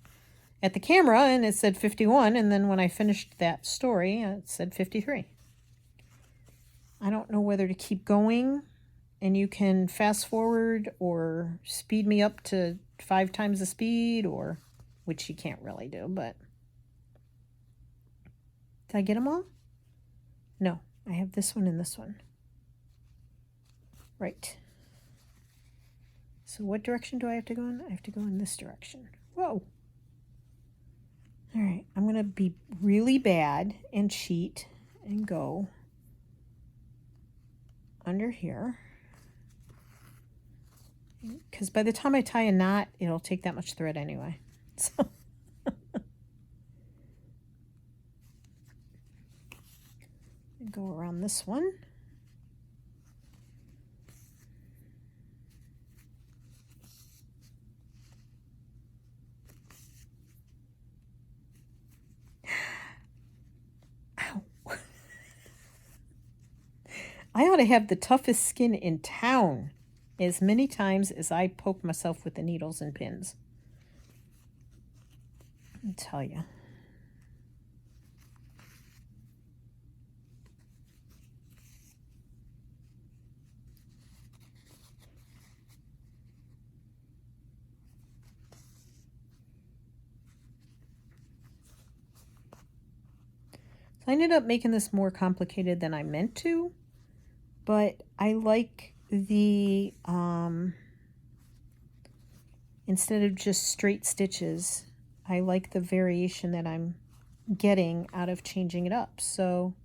camera and it said 51, and then when I finished that story, it said 53. I don't know whether to keep going, and you can fast forward or speed me up to 5 times the speed, or which you can't really do, but did I get them all? No, I have this one and this one. Right. So what direction do I have to go in? I have to go in this direction. Whoa. All right, I'm going to be really bad and cheat and go under here. Because by the time I tie a knot, it'll take that much thread anyway. So go around this one. I ought to have the toughest skin in town as many times as I poke myself with the needles and pins. I'll tell you. I ended up making this more complicated than I meant to, but I like the, instead of just straight stitches, I like the variation that I'm getting out of changing it up. So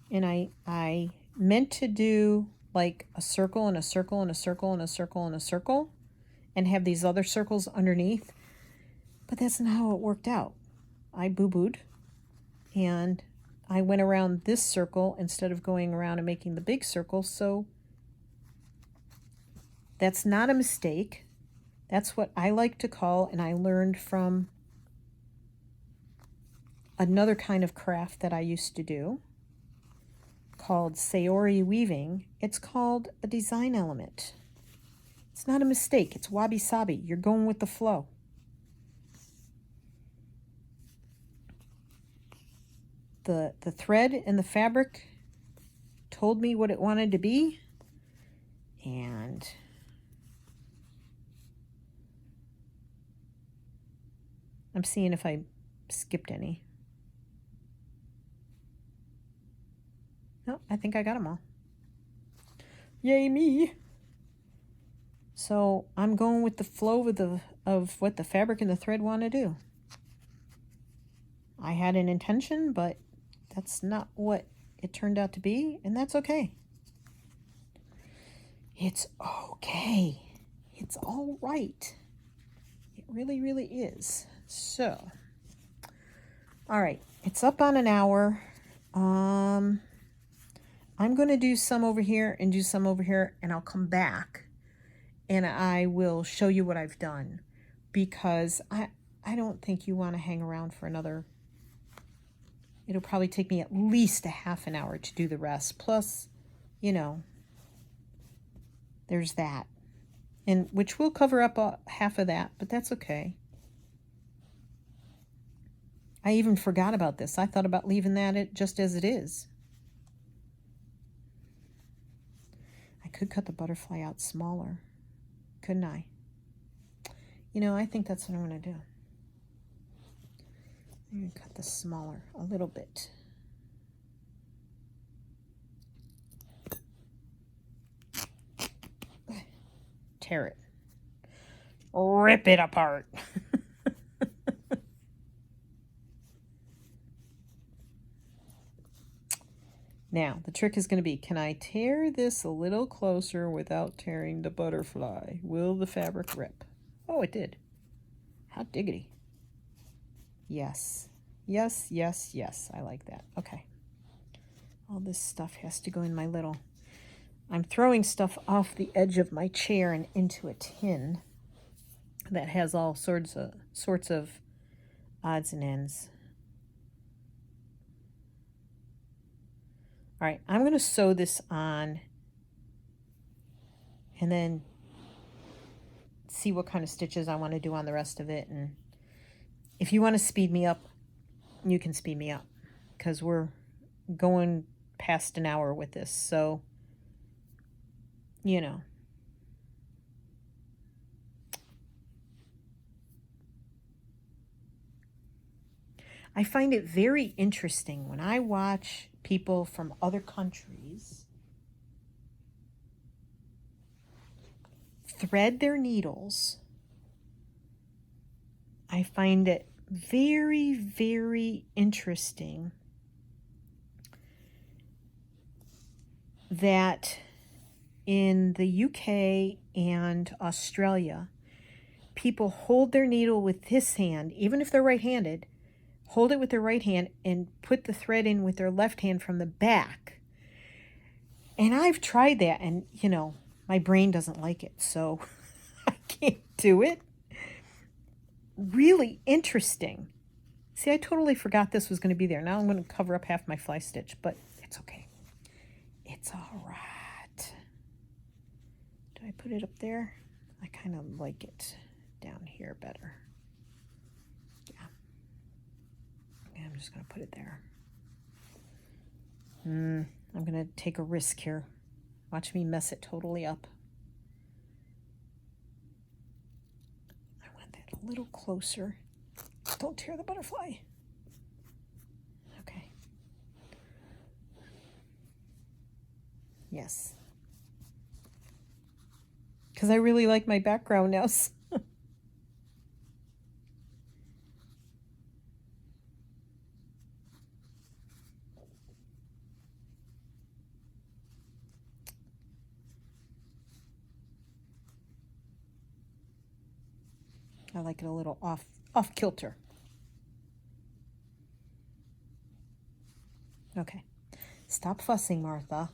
and I meant to do like a circle and a circle and a circle and a circle and a circle and have these other circles underneath, but that's not how it worked out. I boo-booed and I went around this circle instead of going around and making the big circle. So that's not a mistake. That's what I like to call, and I learned from another kind of craft that I used to do called Sayori weaving. It's called a design element. It's not a mistake. It's wabi-sabi. You're going with the flow. The thread and the fabric told me what it wanted to be, and I'm seeing if I skipped any. No, I think I got them all. Yay me! So I'm going with the flow of what the fabric and the thread want to do. I had an intention, but that's not what it turned out to be, and that's okay. It's okay. It's all right. It really, really is. So, all right, it's up on an hour. I'm going to do some over here and do some over here, and I'll come back and I will show you what I've done, because I don't think you want to hang around for another. It'll probably take me at least a half an hour to do the rest. Plus, you know, there's that. And which will cover up half of that, but that's okay. I even forgot about this. I thought about leaving that just as it is. I could cut the butterfly out smaller, couldn't I? You know, I think that's what I'm going to do. I'm going to cut this smaller a little bit. Tear it. Rip it apart. Now, the trick is going to be, can I tear this a little closer without tearing the butterfly? Will the fabric rip? Oh, it did. Hot diggity. Yes. Yes, yes, yes. I like that. Okay. All this stuff has to go in my little... I'm throwing stuff off the edge of my chair and into a tin that has all sorts of odds and ends. All right, I'm going to sew this on and then see what kind of stitches I want to do on the rest of it. And if you want to speed me up, you can speed me up, because we're going past an hour with this. So, you know. I find it very interesting when I watch people from other countries thread their needles. I find it very, very interesting that in the UK and Australia, people hold their needle with this hand, even if they're right-handed, hold it with their right hand and put the thread in with their left hand from the back. And I've tried that, and, you know, my brain doesn't like it, so I can't do it. Really interesting. See, I totally forgot this was going to be there. Now I'm going to cover up half my fly stitch, but it's okay. It's all right. Do I put it up there? I kind of like it down here better. Yeah. I'm just going to put it there. I'm going to take a risk here. Watch me mess it totally up. I want that a little closer. Don't tear the butterfly. Okay. Yes. Because I really like my background now. I like it a little off kilter. Okay. Stop fussing, Martha.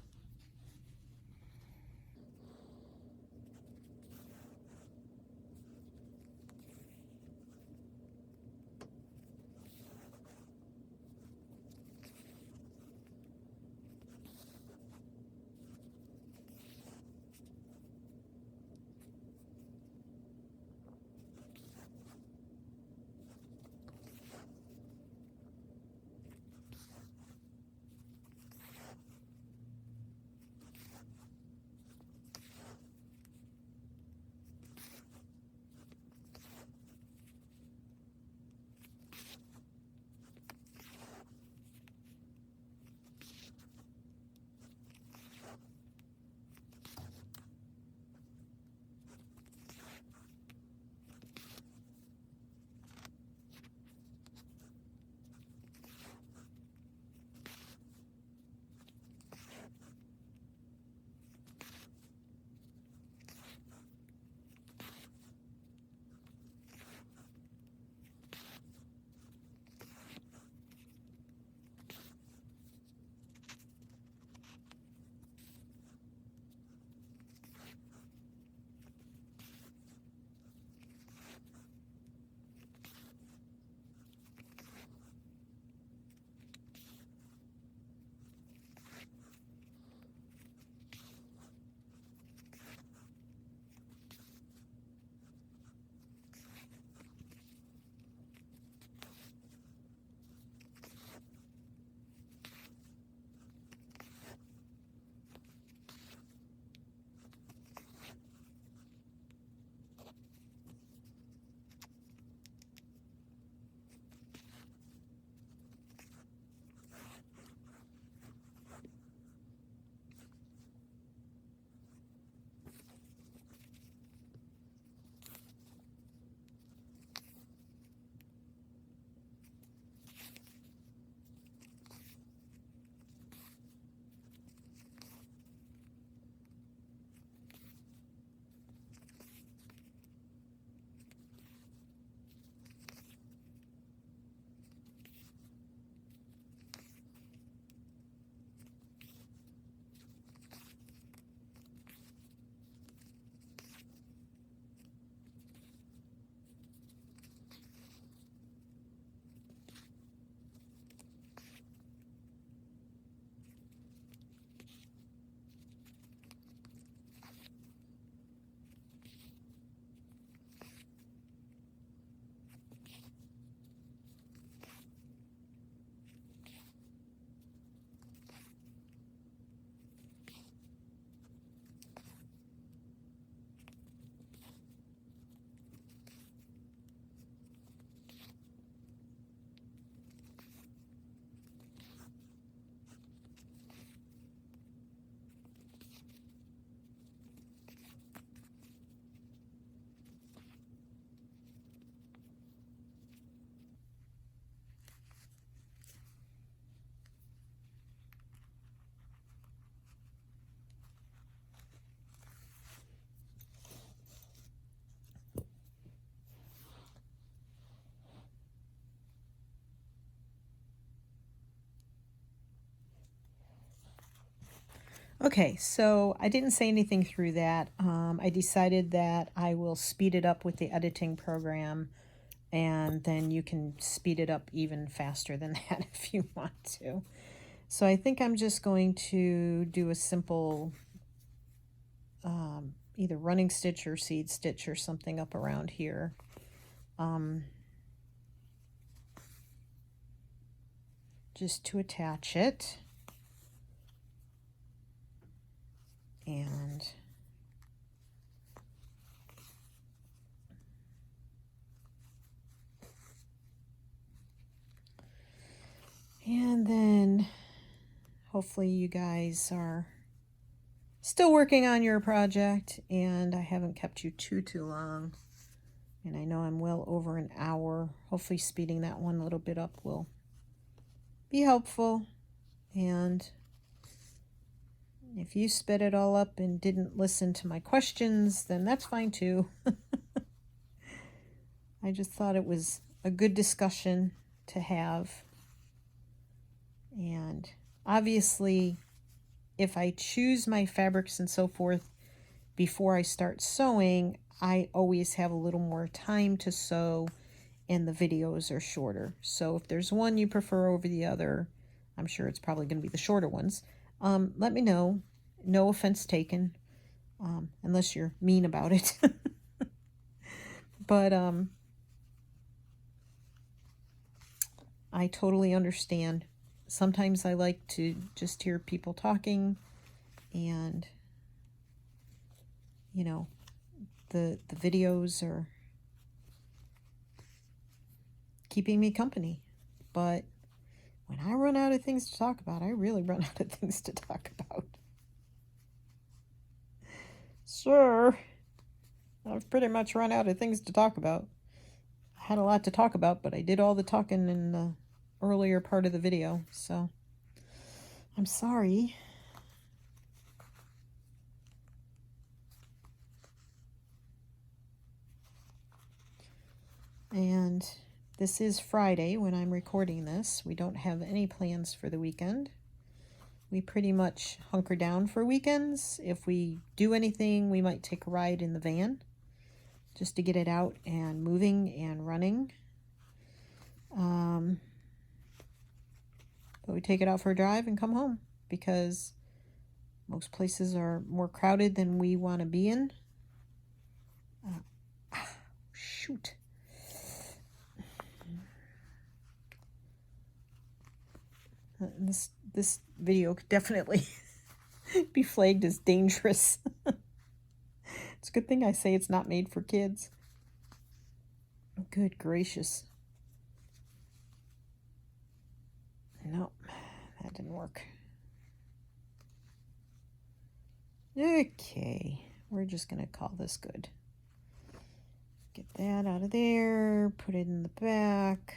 Okay, so I didn't say anything through that. I decided that I will speed it up with the editing program and then you can speed it up even faster than that if you want to. So I think I'm just going to do a simple either running stitch or seed stitch or something up around here. Just to attach it. And then hopefully you guys are still working on your project and I haven't kept you too long. And I know I'm well over an hour. Hopefully speeding that one a little bit up will be helpful. And if you sped it all up and didn't listen to my questions, then that's fine too. I just thought it was a good discussion to have. And obviously, if I choose my fabrics and so forth before I start sewing, I always have a little more time to sew and the videos are shorter. So if there's one you prefer over the other, I'm sure it's probably going to be the shorter ones. Let me know. No offense taken, unless you're mean about it. But I totally understand. Sometimes I like to just hear people talking and, you know, the videos are keeping me company. But when I run out of things to talk about, I really run out of things to talk about. Sure, I've pretty much run out of things to talk about. I had a lot to talk about, but I did all the talking in the earlier part of the video, so I'm sorry. And this is Friday when I'm recording this. We don't have any plans for the weekend. We pretty much hunker down for weekends. If we do anything, we might take a ride in the van just to get it out and moving and running. But we take it out for a drive and come home because most places are more crowded than we want to be in. Shoot. This video could definitely be flagged as dangerous. It's a good thing I say it's not made for kids. Good gracious. No, that didn't work. Okay, we're just going to call this good. Get that out of there, put it in the back.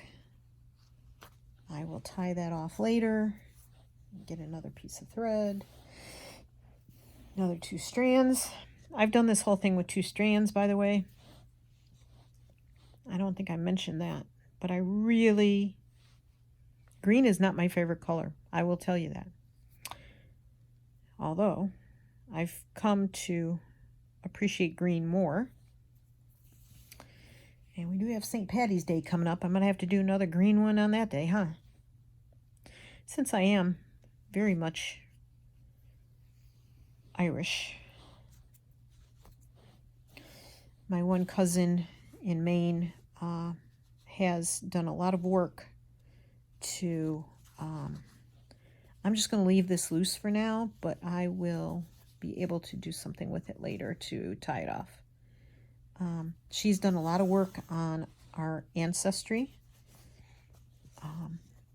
I will tie that off later. Get another piece of thread. Another 2 strands. I've done this whole thing with 2 strands, by the way. I don't think I mentioned that, but I really... Green is not my favorite color. I will tell you that. Although, I've come to appreciate green more. And we do have St. Patty's Day coming up. I'm going to have to do another green one on that day, huh? Since I am very much Irish. My one cousin in Maine has done a lot of work to... I'm just going to leave this loose for now, but I will be able to do something with it later to tie it off. She's done a lot of work on our ancestry,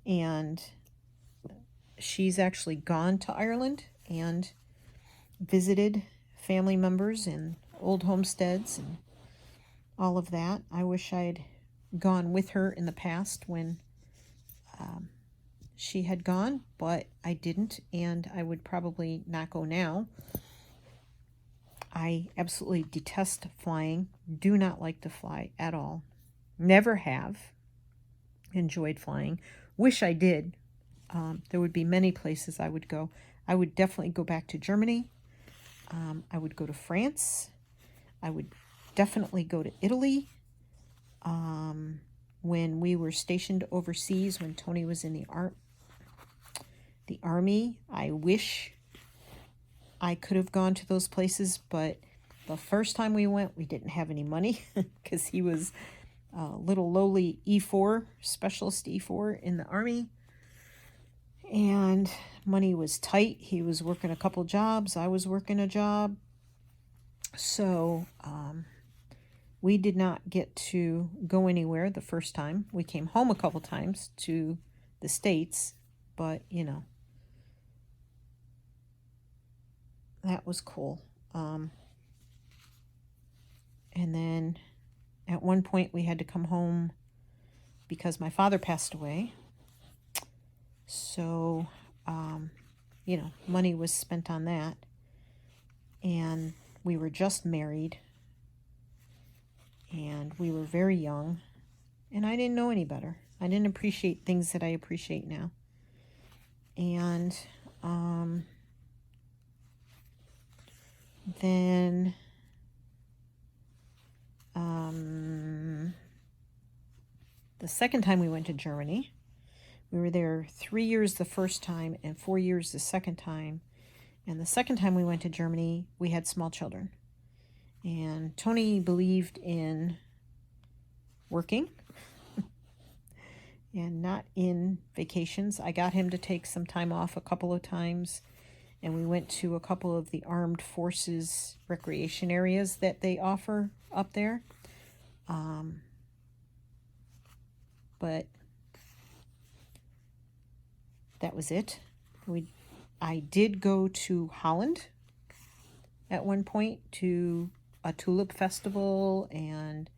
and she's actually gone to Ireland and visited family members in old homesteads and all of that. I wish I'd gone with her in the past when she had gone, but I didn't, and I would probably not go now. I absolutely detest flying, do not like to fly at all, never have enjoyed flying, wish I did. There would be many places I would go. I would definitely go back to Germany. I would go to France. I would definitely go to Italy. when we were stationed overseas, when Tony was in the Army. I wish I could have gone to those places, but the first time we went, we didn't have any money because he was a little lowly E4, specialist E4 in the Army. And money was tight. He was working a couple jobs. I was working a job. So we did not get to go anywhere the first time. We came home a couple times to the States, but, you know, that was cool. And then at one point we had to come home because my father passed away. So, you know, money was spent on that. And we were just married. And we were very young. And I didn't know any better. I didn't appreciate things that I appreciate now. And then the second time we went to Germany, we were there 3 years the first time and 4 years the second time. And the second time we went to Germany, we had small children. And Tony believed in working and not in vacations. I got him to take some time off a couple of times, and we went to a couple of the armed forces recreation areas that they offer up there. But that was it. I did go to Holland at one point to a tulip festival, and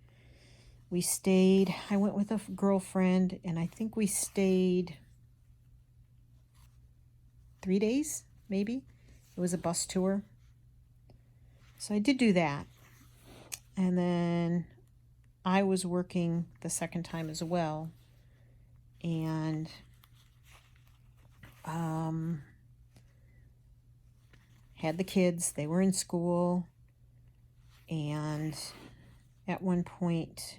we stayed. I went with a girlfriend, and I think we stayed 3 days, maybe. It was a bus tour. So I did do that. And then I was working the second time as well. And had the kids. They were in school. And at one point,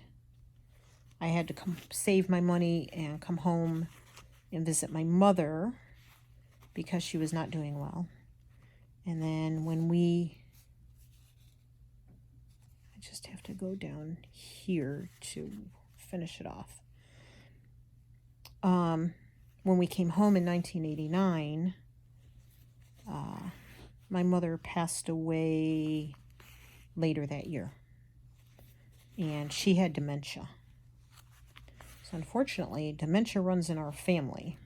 I had to save my money and come home and visit my mother because she was not doing well. And then when I just have to go down here to finish it off. When we came home in 1989, my mother passed away later that year. And she had dementia. So unfortunately, dementia runs in our family.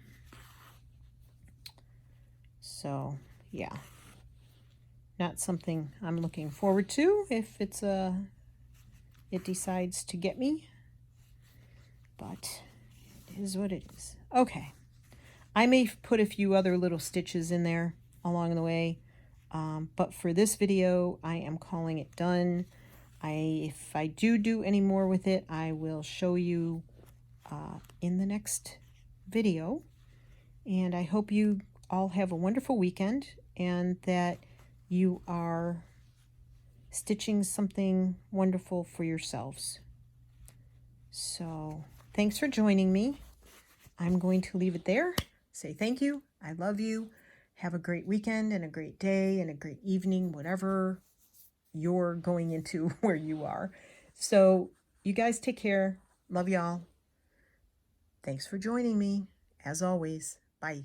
So, yeah. Not something I'm looking forward to if it decides to get me. But it is what it is. Okay. I may put a few other little stitches in there along the way. But for this video, I am calling it done. If I do any more with it, I will show you in the next video. And I hope you all have a wonderful weekend and that you are stitching something wonderful for yourselves. So thanks for joining me. I'm going to leave it there. Say thank you. I love you. Have a great weekend and a great day and a great evening, whatever you're going into where you are. So you guys take care. Love y'all. Thanks for joining me. As always, bye.